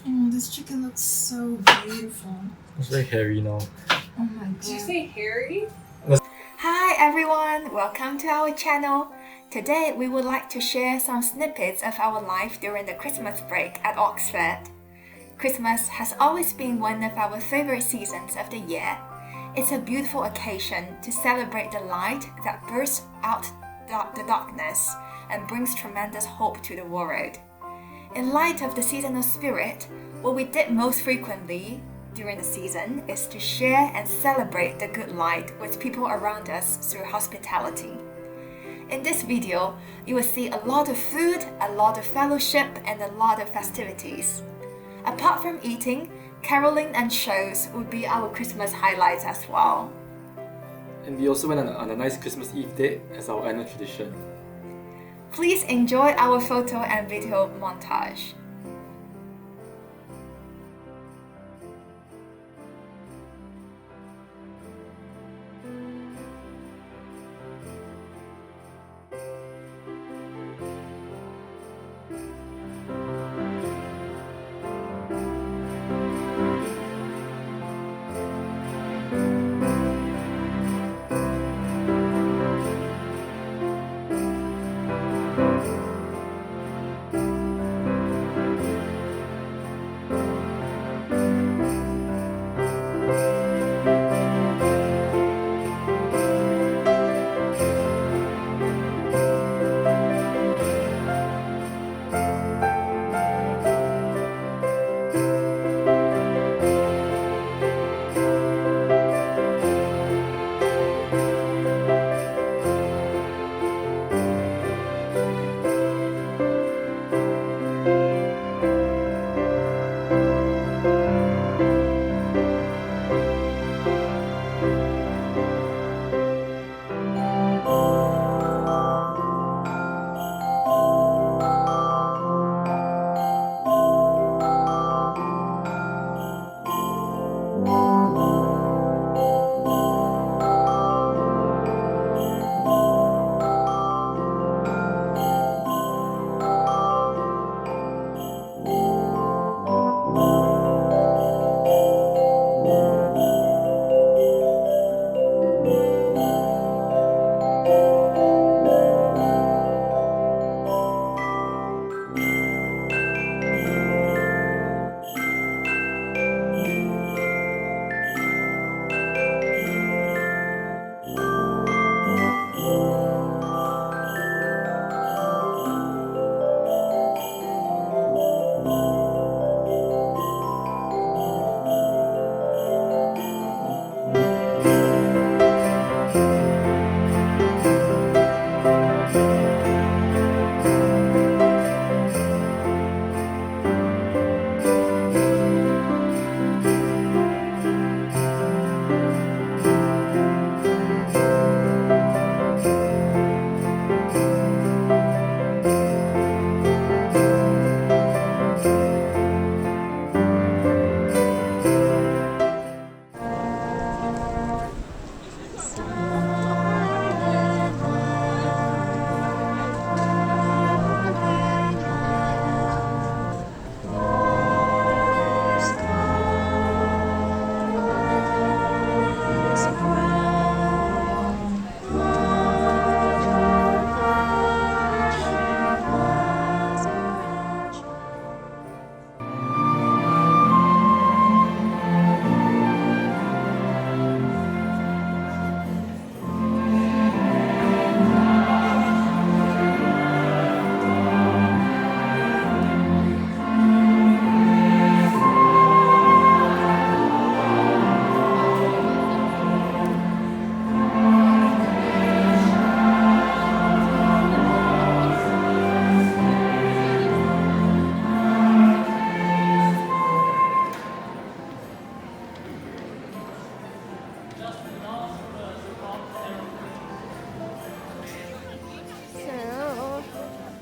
Oh, this chicken looks so beautiful. It's very hairy now. Oh my god. Did you say hairy? Hi everyone, welcome to our channel. Today we would like to share some snippets of our life during the Christmas break at Oxford. Christmas has always been one of our favorite seasons of the year. It's a beautiful occasion to celebrate the light that bursts out the darkness and brings tremendous hope to the world. In light of the seasonal spirit, what we did most frequently during the season is to share and celebrate the good light with people around us through hospitality. In this video, you will see a lot of food, a lot of fellowship, and a lot of festivities. Apart from eating, caroling and shows would be our Christmas highlights as well. And we also went on a nice Christmas Eve date as our annual tradition. Please enjoy our photo and video montage.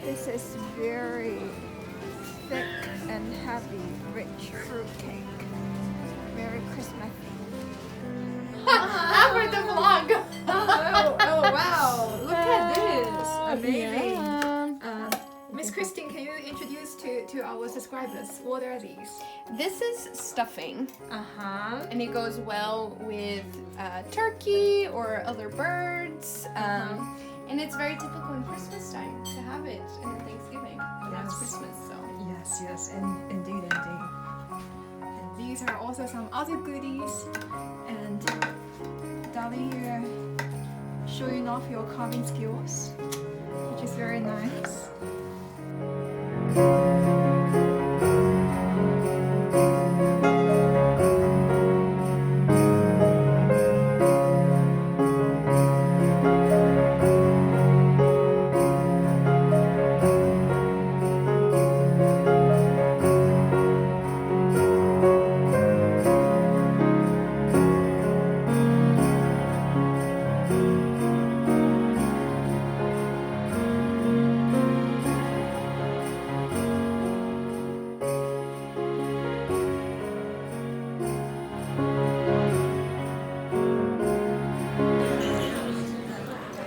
This is very thick and heavy, rich fruit cake. Very Christmassy. For the vlog! Oh wow! Look at this! Amazing. Yeah. Miss Christine, can you introduce to to our subscribers. What are these? This is stuffing, Uh-huh. and it goes well with turkey or other birds. And it's very typical in Christmas time to have it, and Thanksgiving, but now it's Yes. Christmas, so. Yes, indeed. And these are also some other goodies. And darling, you're showing off your carving skills, which is very nice.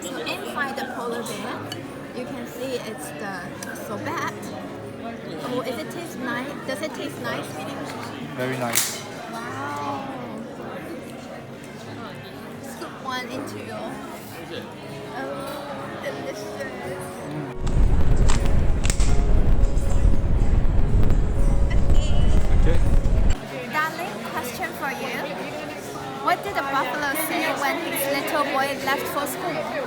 So inside the polar bear, you can see it's the sorbet. Oh, is it taste nice? Does it taste nice? Very nice. Wow. Scoop one into your. Oh, delicious. Okay. Darling, question for you. What did the buffalo say when his little boy left for school?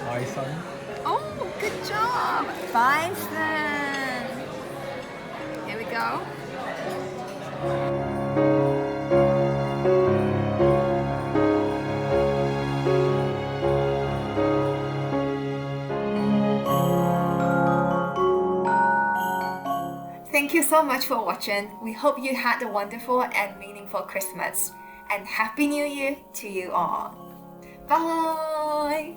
My son. Oh, good job! Bison! Here we go. Thank you so much for watching. We hope you had a wonderful and meaningful Christmas. And Happy New Year to you all. Bye!